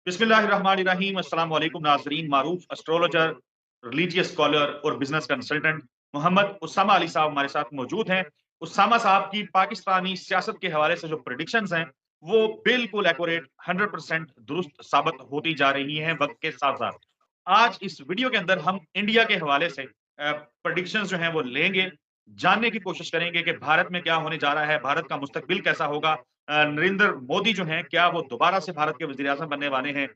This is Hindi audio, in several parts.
बिस्मिल्लाहिर्रहमानिर्रहीम अस्सलाम वालेकुम नाज़रीन। मारूफ एस्ट्रोलॉजर, रिलीजियस स्कॉलर और बिजनेस कंसल्टेंट मोहम्मद उसामा अली साहब हमारे साथ मौजूद हैं। उसामा साहब की पाकिस्तानी सियासत के हवाले से जो प्रेडिक्शंस हैं वो बिल्कुल एक्यूरेट 100% दुरुस्त साबित होती जा रही हैं वक्त के साथ साथ। आज इस वीडियो के अंदर हम इंडिया के हवाले से प्रेडिक्शंस जो हैं वो लेंगे, जानने की कोशिश करेंगे कि भारत में क्या होने जा रहा है, भारत का मुस्तकबिल कैसा होगा। नरेंद्र मोदी जो हैं क्या वो दोबारा से भारत के वजीर आजम बनने वाले हैं।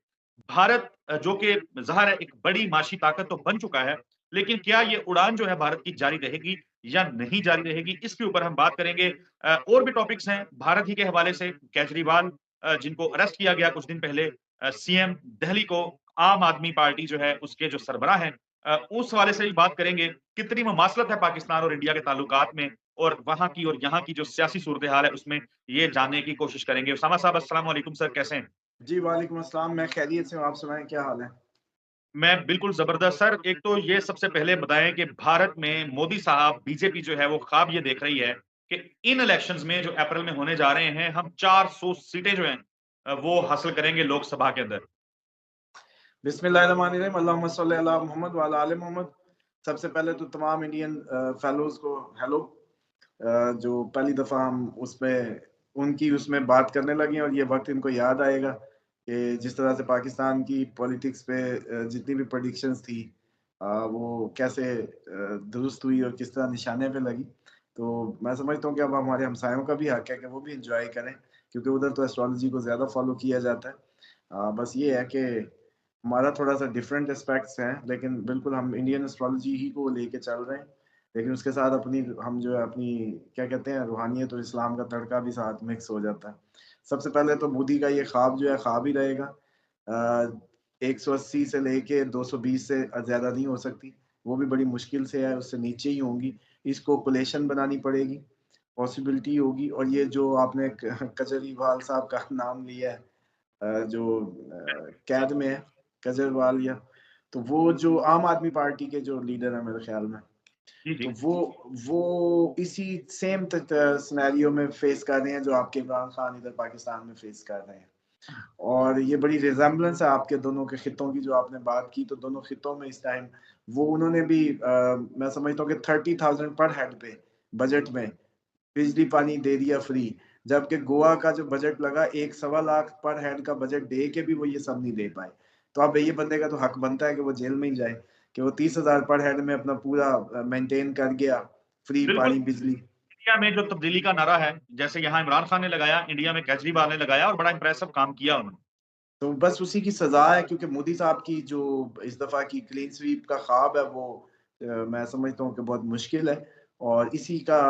भारत जो कि ज़ाहिर है एक बड़ी माशी ताकत तो बन चुका है, लेकिन क्या ये उड़ान जो है भारत की जारी रहेगी या नहीं जारी रहेगी, इसके ऊपर हम बात करेंगे। और भी टॉपिक्स हैं भारत ही के हवाले से। केजरीवाल जिनको अरेस्ट किया गया कुछ दिन पहले, सीएम दिल्ली को आम आदमी पार्टी जो है उसके जो सरबराह हैं, उस हवाले से भी बात करेंगे। कितनी मुमासलत है पाकिस्तान और इंडिया के ताल्लुकात में, और वहाँ की और यहाँ की जो सियासी सूरत-ए-हाल है उसमें ये जानने की कोशिश करेंगे। उसामा साहब अस्सलाम वालेकुम सर, कैसे हैं? जी, वालेकुम अस्सलाम। मैं खैरियत से हूँ, आप सुनाएँ क्या हाल है? मैं बिल्कुल ज़बरदस्त सर। एक तो ये सबसे पहले बताएँ कि भारत में मोदी साहब बीजेपी जो है वो ख्वाब ये देख रही है कि इन इलेक्शंस में जो अप्रैल में होने जा रहे हैं, हम 400 सीटें जो हैं वो हासिल करेंगे लोकसभा के अंदर। बिस्मिल्लाहिर्रहमानिर्रहीम, अल्लाहुम्मा सल्लि अला मुहम्मद व अला आले मोहम्मद। सबसे पहले तो तमाम इंडियन फेलोज़ को हेलो। जो पहली दफ़ा हम उसमें उनकी उसमें बात करने लगे हैं और ये वक़्त इनको याद आएगा कि जिस तरह से पाकिस्तान की पॉलिटिक्स पे जितनी भी प्रेडिक्शंस थी वो कैसे दुरुस्त हुई और किस तरह निशाने पे लगी। तो मैं समझता हूँ कि अब हमारे हमसायों का भी हक है कि वो भी एन्जॉय करें, क्योंकि उधर तो एस्ट्रोलॉजी को ज़्यादा फ़ॉलो किया जाता है। बस ये है कि हमारा थोड़ा-सा डिफरेंट एस्पेक्ट्स हैं, लेकिन बिल्कुल हम इंडियन एस्ट्रोलॉजी ही को लेके चल रहे हैं। लेकिन उसके साथ अपनी हम जो है अपनी क्या कहते हैं रूहानियत और इस्लाम का तड़का भी साथ मिक्स हो जाता है। सबसे पहले तो मोदी का ये ख्वाब जो है ख्वाब ही रहेगा। 180 से लेके 220 से ज़्यादा नहीं हो सकती। वो भी बड़ी मुश्किल से है, उससे नीचे ही होंगी। इसको कोलेशन बनानी पड़ेगी, पॉसिबिलिटी होगी। और ये जो आपने क केजरीवाल साहब का नाम लिया है, जो कैद में है, केजरीवाल, तो वो जो आम आदमी पार्टी के जो लीडर हैं मेरे ख़्याल में, जी, तो जी। वो इसी सेम सिनेरियो में फेस कर रहे हैं जो आपके इमरान खान इधर पाकिस्तान में फेस कर रहे हैं। और ये बड़ी रिज़ेम्बलेंस है आपके दोनों के खित्तों की जो आपने बात की, तो दोनों खित्तों में इस टाइम वो उन्होंने भी मैं समझता हूँ कि 30,000 पर हेड पे बजट में बिजली पानी दे दिया फ्री। जबकि गोवा का जो बजट लगा 1 सवा लाख पर हेड का बजट दे के भी वो ये सब नहीं दे पाए। तो अब ये बंदे का तो हक बनता है कि वो जेल में ही जाए, कि वो 30,000 पर हेड में अपना पूरा मेंटेन कर गया, फ्री बिल्कुल, पानी, बिजली। इंडिया में जो तब्दीली का नारा है, जैसे यहाँ इमरान खान ने लगाया, इंडिया में केजरीवाल ने लगाया और बड़ा इम्प्रेसिव काम किया उन्होंने। तो बस उसी की सज़ा है, क्योंकि मोदी साहब की जो इस दफ़ा की क्लीन स्वीप का ख्वाब है वो मैं समझता हूँ कि बहुत मुश्किल है। और इसी का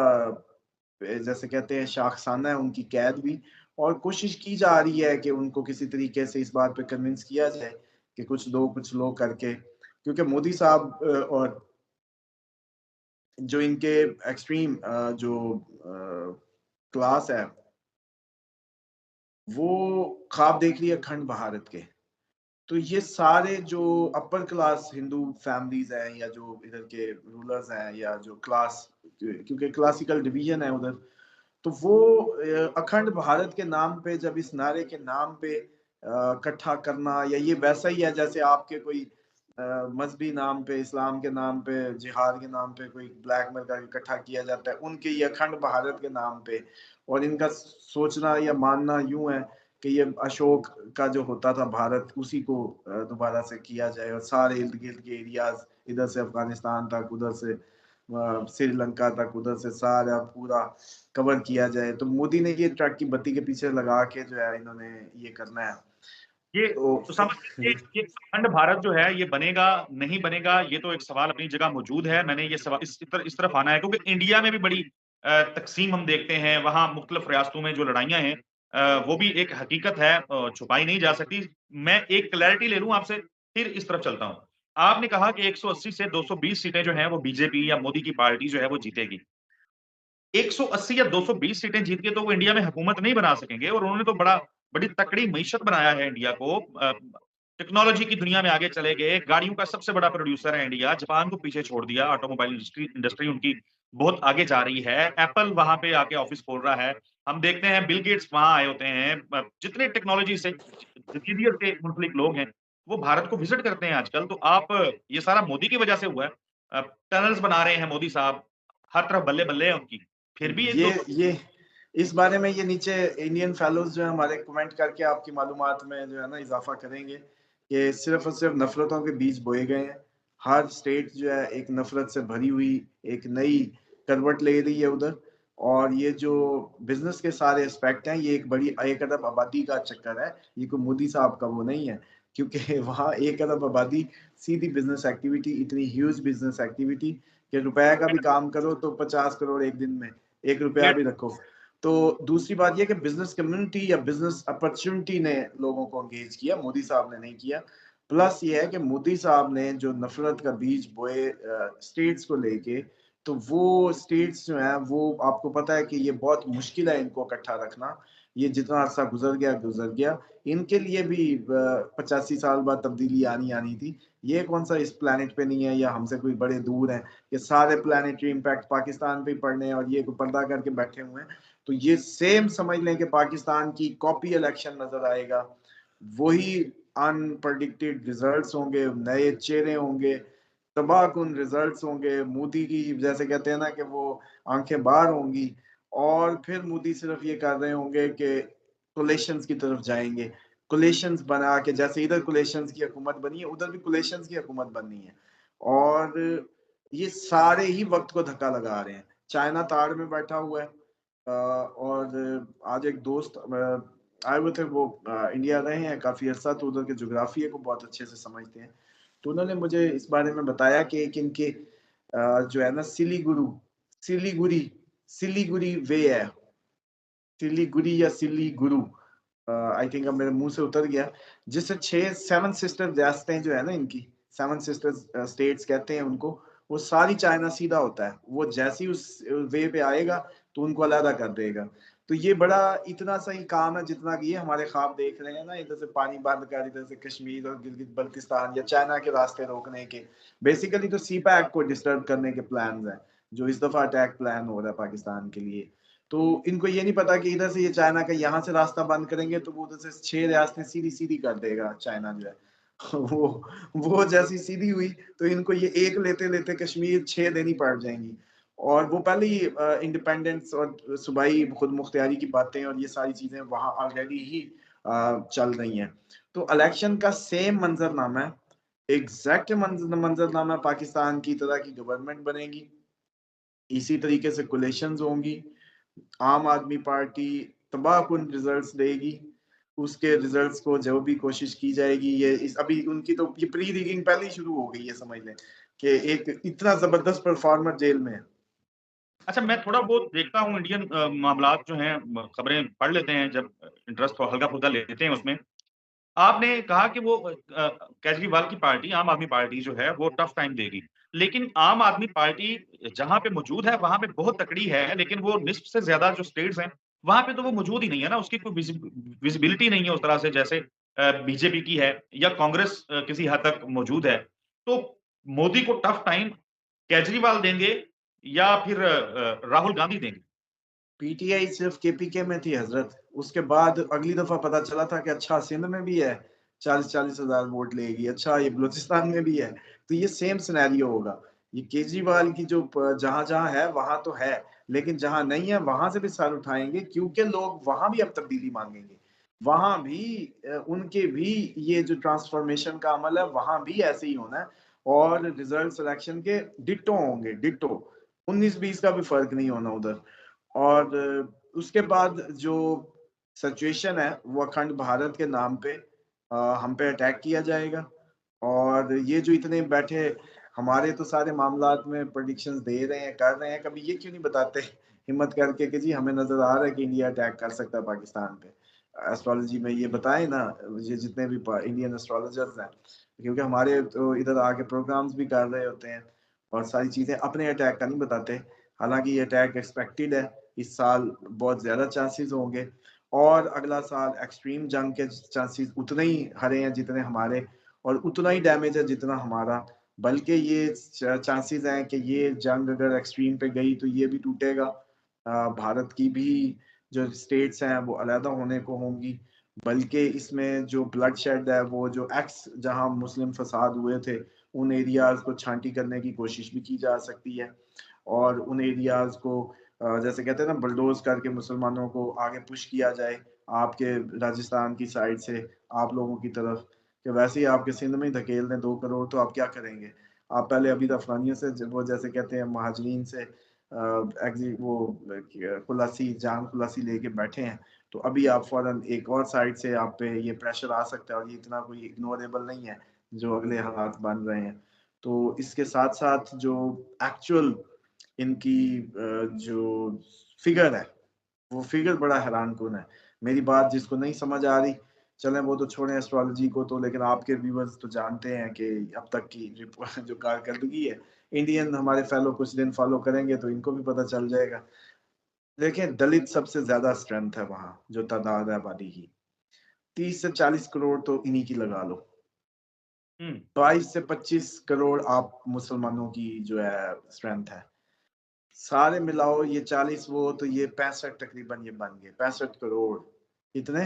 जैसे कहते हैं शाखसाना है उनकी कैद भी। और कोशिश की जा रही है कि उनको किसी तरीके से इस बात पे कन्विंस किया जाए कि कुछ लोग करके, क्योंकि मोदी साहब और जो इनके एक्सट्रीम जो क्लास है, वो ख्वाब देख रही है अखंड भारत के। तो ये सारे जो अपर क्लास हिंदू फैमिलीज़ हैं या जो इधर के रूलर्स हैं या जो क्लास, क्योंकि क्लासिकल डिवीज़न है उधर, तो वो अखंड भारत के नाम पे, जब इस नारे के नाम पे इकट्ठा करना, या ये वैसा ही है जैसे आपके कोई मज़हबी नाम पे, इस्लाम के नाम पे, जिहाद के नाम पे कोई ब्लैकमेल करके इकट्ठा किया जाता है, उनके ये अखंड भारत के नाम पे। और इनका सोचना या मानना यूँ है कि ये अशोक का जो होता था भारत, उसी को दोबारा से किया जाए और सारे इर्द-गिर्द के एरियाज़, इधर से अफ़गानिस्तान तक, उधर से श्रीलंका तक, उधर से सारा पूरा कवर किया जाए। तो मोदी ने ये ट्रक की बत्ती के पीछे लगा के जो है इन्होंने ये करना है। ये तो उसामा साहब, ये अखंड भारत जो है ये बनेगा, नहीं बनेगा, ये तो एक सवाल अपनी जगह मौजूद है। मैंने ये सवाल इस तरफ आना है क्योंकि इंडिया में भी बड़ी तक़सीम हम देखते हैं, वहाँ मुख्तलिफ रियासतों में जो लड़ाइयाँ हैं, वो भी एक हकीकत है, छुपाई नहीं जा सकती। मैं एक क्लैरिटी ले लूँ आपसे, फिर इस तरफ चलता हूँ। आपने कहा कि 180 से 220 सीटें जो हैं वो बीजेपी या मोदी की पार्टी जो है वो जीतेगी। 180 या 220 सीटें जीत के तो वो इंडिया में हुकूमत नहीं बना सकेंगे, और उन्होंने तो बड़ी तकड़ी मईशत बनाया है इंडिया को। टेक्नोलॉजी की दुनिया में आगे चले गए, गाड़ियों का सबसे बड़ा प्रोड्यूसर है इंडिया, जापान को पीछे छोड़ दिया, ऑटोमोबाइल इंडस्ट्री इंडस्ट्री उनकी बहुत आगे जा रही है। एप्पल वहाँ पे आके ऑफिस खोल रहा है। हम देखते हैं बिल गेट्स वहाँ आए होते हैं, जितने टेक्नोलॉजी से इंजीनियर से मुंसलिक लोग हैं, वो भारत को विज़िट करते हैं आजकल। तो आप ये सारा मोदी की वजह से हुआ है। टनल्स बना रहे हैं मोदी साहब, हर तरफ बल्ले-बल्ले है उनकी। फिर भी एक दो ये इस बारे में ये नीचे इंडियन फेलोज जो है हमारे कमेंट करके आपकी मालूमात में जो है ना इजाफा करेंगे कि सिर्फ और सिर्फ नफरतों के बीज बोए गए हैं। हर स्टेट जो है एक नफरत से भरी हुई एक नई करवट ले रही है उधर। और ये जो बिजनेस के सारे एस्पेक्ट हैं ये एक बड़ी 1 अरब आबादी का चक्कर है। ये कोई मोदी साहब का वो नहीं है, क्योंकि वहाँ 1 अरब आबादी सीधी बिजनेस एक्टिविटी, इतनी ह्यूज बिजनेस एक्टिविटी कि रुपए का भी काम करो तो 50 करोड़ एक दिन में, 1 रुपया भी रखो। तो दूसरी बात यह कि बिजनेस कम्युनिटी या बिजनेस अपॉर्चुनिटी ने लोगों को एंगेज किया, मोदी साहब ने नहीं किया। प्लस ये है कि मोदी साहब ने जो नफरत का बीज बोए स्टेट्स को लेके, तो वो स्टेट्स जो हैं वो आपको पता है कि ये बहुत मुश्किल है इनको इकट्ठा रखना। ये जितना अरसा गुजर गया। इनके लिए भी 85 साल बाद तब्दीली आनी थी। ये कौन सा इस प्लेनेट पे नहीं है या हमसे कोई बड़े दूर हैं। ये सारे प्लानिटरी इम्पैक्ट पाकिस्तान पे ही पड़ने हैं और ये पर्दा करके बैठे हुए हैं। तो ये सेम समझ लें कि पाकिस्तान की कॉपी इलेक्शन नजर आएगा। वही अनप्रडिक्टेड रिजल्ट्स होंगे, नए चेहरे होंगे, तबाहकुन रिजल्ट्स होंगे। मोदी की जैसे कहते हैं ना कि वो आंखें बाहर होंगी। और फिर मोदी सिर्फ ये कर रहे होंगे कि कोलेशंस की तरफ जाएंगे। कोलेशंस बना के, जैसे इधर कोलेशंस की हुकूमत बनी है उधर भी कोलेशंस की हुकूमत बननी है। और ये सारे ही वक्त को धक्का लगा रहे हैं। चाइना ताड़ में बैठा हुआ है। और आज एक दोस्त आए हुए थे, वो इंडिया रहे हैं काफी अर्सा, तो उधर के जोग्राफिया को बहुत अच्छे से समझते हैं। तो उन्होंने मुझे इस बारे में बताया कि एक इनके जो है ना सिलीगुड़ी सिलीगुड़ी वे है, सिलीगुड़ी या सिलीगुरु, आई थिंक अब मेरे मुंह से उतर गया। जिससे 7 सिस्टर रियासतें जो है ना इनकी, 7 सिस्टर स्टेट्स कहते हैं उनको, वो सारी चाइना सीधा होता है। वो जैसे ही उस वे पे आएगा तो उनको अलग कर देगा। तो ये बड़ा इतना सही काम है जितना कि ये हमारे ख्वाब देख रहे हैं ना, इधर से पानी बंद कर, इधर से कश्मीर और गिलगित बल्तिस्तान या चाइना के रास्ते रोकने के। बेसिकली तो सी पैक को डिस्टर्ब करने के प्लान हैं, जो इस दफा अटैक प्लान हो रहा है पाकिस्तान के लिए। तो इनको ये नहीं पता कि इधर से ये चाइना का यहाँ से रास्ता बंद करेंगे तो वो उधर से 6 रियासतें सीधी सीधी कर देगा चाइना जो है। वो जैसी सीधी हुई तो इनको ये एक लेते लेते कश्मीर 6 देनी पड़ जाएंगी। और वो पहले ही इंडिपेंडेंस और सूबाई खुद मुख्तियारी की बातें और ये सारी चीजें वहां ऑलरेडी ही चल रही हैं। तो इलेक्शन का सेम मंजरनामा है, एग्जैक्ट मंजरनामा पाकिस्तान की तरह की गवर्नमेंट बनेगी, इसी तरीके से कोलेशंस होंगी। आम आदमी पार्टी तबाहकुन रिजल्ट्स देगी। उसके रिजल्ट्स को जो भी कोशिश की जाएगी, ये इस अभी उनकी तो ये प्री रिगिंग पहले ही शुरू हो गई है, समझ लें कि एक इतना जबरदस्त परफॉर्मर जेल में है। अच्छा, मैं थोड़ा बहुत देखता हूँ इंडियन मामलात जो हैं, खबरें पढ़ लेते हैं जब इंटरेस्ट हल्का-फुल्का लेते हैं उसमें। आपने कहा कि वो केजरीवाल की पार्टी, आम आदमी पार्टी जो है, वो टफ टाइम देगी। लेकिन आम आदमी पार्टी जहाँ पे मौजूद है, वहाँ पे बहुत तकड़ी है, लेकिन वो निस्ब से ज़्यादा जो स्टेट्स हैं, वहाँ पे तो वो मौजूद ही नहीं है ना, उसकी कोई विज़िबिलिटी नहीं है उस तरह से जैसे बीजेपी की है या कांग्रेस किसी हद तक मौजूद है। तो मोदी को टफ टाइम केजरीवाल देंगे या फिर राहुल गांधी देंगे? पीटीआई सिर्फ केपीके में थी हजरत। उसके बाद अगली दफा पता चला था कि अच्छा सिंध में भी है, 40-40 हजार वोट लेगी, अच्छा ये बलूचिस्तान में भी है। तो ये सेम सिनेरियो होगा। ये केजरीवाल की जो जहां जहां है वहां तो है, लेकिन जहां नहीं है वहां से भी सर उठाएंगे, क्योंकि लोग वहां भी अब तब्दीली मांगेंगे। वहां भी उनके भी ये जो ट्रांसफॉर्मेशन का अमल है वहां भी ऐसे ही होना है। और रिजल्ट सिलेक्शन के डिट्टो होंगे, डिट्टो 19-20 का भी फर्क नहीं होना उधर। और उसके बाद जो सिचुएशन है वो अखंड भारत के नाम पे हम पे अटैक किया जाएगा। और ये जो इतने बैठे हमारे तो सारे मामलात में प्रेडिक्शंस दे रहे हैं, कर रहे हैं, कभी ये क्यों नहीं बताते हिम्मत करके कि जी हमें नजर आ रहा है कि इंडिया अटैक कर सकता है पाकिस्तान पे। एस्ट्रोलॉजी में ये बताए ना, ये जितने भी इंडियन एस्ट्रोलॉजर्स हैं, क्योंकि हमारे तो इधर आके प्रोग्राम्स भी कर रहे होते हैं और सारी चीजें, अपने अटैक का नहीं बताते। हालांकि ये अटैक एक्सपेक्टेड है, इस साल बहुत ज्यादा चांसेस होंगे। और अगला साल एक्सट्रीम जंग के चांसेस उतने ही हरे हैं जितने हमारे, और उतना ही डैमेज है जितना हमारा। बल्कि ये चांसेस हैं कि ये जंग अगर एक्सट्रीम पे गई तो ये भी टूटेगा। भारत की भी जो स्टेट्स हैं वो अलहदा होने को होंगी, बल्कि इसमें जो ब्लड शेड है वो जो जहां मुस्लिम फसाद हुए थे उन एरियाज को छांटी करने की कोशिश भी की जा सकती है, और उन एरियाज को जैसे कहते हैं ना बलडोज करके मुसलमानों को आगे पुश किया जाए आपके राजस्थान की साइड से आप लोगों की तरफ, कि वैसे ही आपके सिंध में ही धकेल दें 2 करोड़, तो आप क्या करेंगे? आप पहले अभी अफगानियों से वो जैसे कहते हैं महाजरीन से वो खुलासी जान खुलासी लेके बैठे हैं, तो अभी आप फौरन एक और साइड से आप पे ये प्रेशर आ सकता है, और ये इतना कोई इग्नोरेबल नहीं है जो अगले हालात बन रहे हैं। तो इसके साथ साथ जो एक्चुअल इनकी जो फिगर है वो फिगर बड़ा हैरानकुन है। मेरी बात जिसको नहीं समझ आ रही, चलें वो तो छोड़ें एस्ट्रोलॉजी को, तो लेकिन आपके व्यूअर्स तो जानते हैं कि अब तक की जो कारकर्दगी है, इंडियन हमारे फेलो कुछ दिन फॉलो करेंगे तो इनको भी पता चल जाएगा। देखें, दलित सबसे ज्यादा स्ट्रेंथ है वहां, जो तादाद है आबादी की, 30 से 40 करोड़ तो इन्हीं की लगा लो, 22 से 25 करोड़ आप मुसलमानों की जो है स्ट्रेंथ है, सारे मिलाओ ये 40 वो, तो ये 65 तकरीबन ये बन गए 65 करोड़। कितने?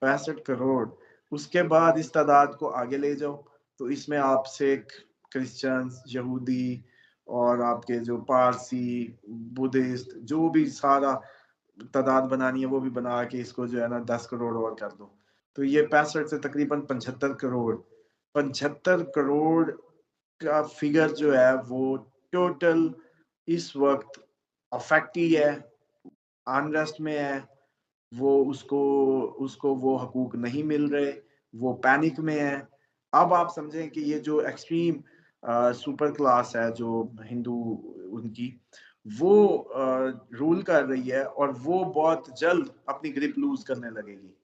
65 करोड़। उसके बाद इस तादाद को आगे ले जाओ, तो इसमें आप सिख, क्रिश्चियंस, यहूदी और आपके जो पारसी, बुद्धिस्ट, जो भी सारा तादाद बनानी है वो भी बना के इसको जो है ना 10 करोड़ और कर दो, तो ये 65 से तकरीबन 75 करोड़। 75 करोड़ का फिगर जो है वो टोटल इस वक्त अफेक्टी है, अनरेस्ट में है, वो उसको उसको वो हकूक नहीं मिल रहे, वो पैनिक में है। अब आप समझें कि ये जो एक्सट्रीम सुपर क्लास है जो हिंदू उनकी, वो रूल कर रही है और वो बहुत जल्द अपनी ग्रिप लूज करने लगेगी।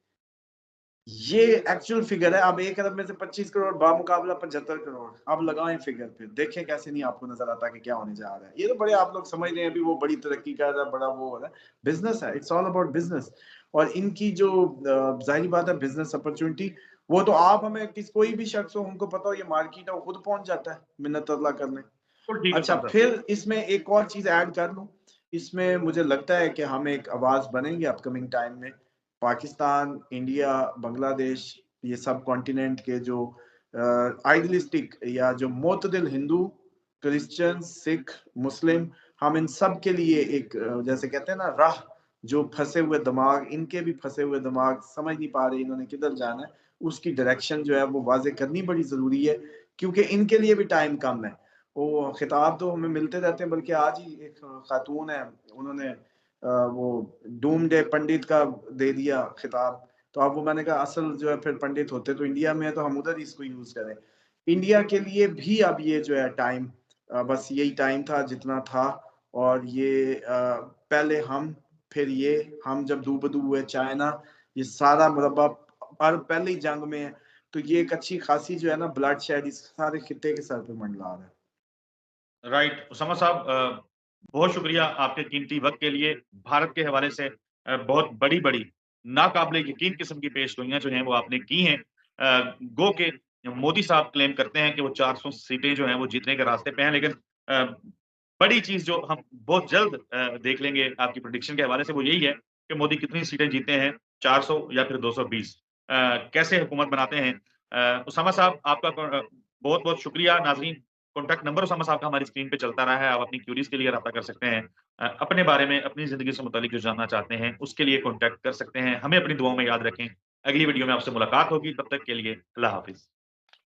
ये एक्चुअल फिगर है। अब 1 अरब में से 25 करोड़ बामुकाबला 75 करोड़, अब लगाएं फिगर पे, देखें कैसे नहीं आपको नजर आता कि क्या होने जा रहा है। ये तो बड़े आप लोग समझ रहे हैं अभी वो बड़ी तरक्की कर रहा है, बड़ा वो हो रहा है, बिजनेस है, इट्स ऑल अबाउट बिजनेस। और इनकी जो जाहिर बात है बिजनेस अपॉर्चुनिटी, वो तो आप हमें कोई भी शख्स हो उनको पता हो ये मार्केट है, वो खुद पहुंच जाता है मिन्नत अल्लाह करने। बिल्कुल ठीक है अच्छा, उस्मान साहब। फिर इसमें एक और चीज ऐड कर लूं, इसमें मुझे लगता है कि हम एक आवाज बनेंगे अपकमिंग टाइम में, पाकिस्तान, इंडिया, बांग्लादेश, ये सब कॉन्टिनेंट के जो आइडियलिस्टिक या जो मोतदिल हिंदू, क्रिश्चियन, सिख, मुस्लिम, हम इन सब के लिए एक जैसे कहते हैं ना राह, जो फंसे हुए दिमाग, इनके भी फंसे हुए दिमाग समझ नहीं पा रहे इन्होंने किधर जाना है, उसकी डायरेक्शन जो है वो वाजे करनी बड़ी जरूरी है, क्योंकि इनके लिए भी टाइम कम है। वो खिताब तो हमें मिलते रहते हैं, बल्कि आज ही एक खातून है, उन्होंने वो डूम डे पंडित का दे दिया खिताब, तो अब वो मैंने कहा असल जो है फिर पंडित होते तो इंडिया में है, तो हम उधर ही इसको यूज करें। इंडिया के लिए भी अब ये जो है टाइम, बस यही टाइम था जितना था, और ये पहले हम, फिर ये, हम जब दू बदू हुए चाइना, ये सारा मुरब्बा और पहले ही जंग में है, तो ये एक अच्छी खासी जो है ना ब्लड शेड इस सारे खिते के सर पे मंडला रहा है। राइट उसामा साहब, बहुत शुक्रिया आपके कीमती वक्त के लिए। भारत के हवाले से बहुत बड़ी-बड़ी नाकाबिले यकीन किस्म की पेशगोइयाँ जो हैं वो आपने की हैं। गो के मोदी साहब क्लेम करते हैं कि वो 400 सीटें जो हैं वो जीतने के रास्ते पे हैं, लेकिन अ, बड़ी चीज़ जो हम बहुत जल्द देख लेंगे आपकी प्रेडिक्शन के हवाले से वो यही है कि मोदी कितनी सीटें जीतते हैं, 400 या फिर 220, कैसे हुकूमत बनाते हैं। उसामा साहब आपका बहुत-बहुत शुक्रिया। नाज़रीन, कॉन्टैक्ट नंबर उसामा साहब का हमारी स्क्रीन पे चलता रहा है, आप अपनी क्यूरीज़ के लिए राब्ता कर सकते हैं। अपने बारे में, अपनी ज़िंदगी से मुताल्लिक जो जानना चाहते हैं, उसके लिए कॉन्टैक्ट कर सकते हैं। हमें अपनी दुआओं में याद रखें। अगली वीडियो में आपसे मुलाकात होगी, तब तक के लिए अल्लाह हाफ़िज़।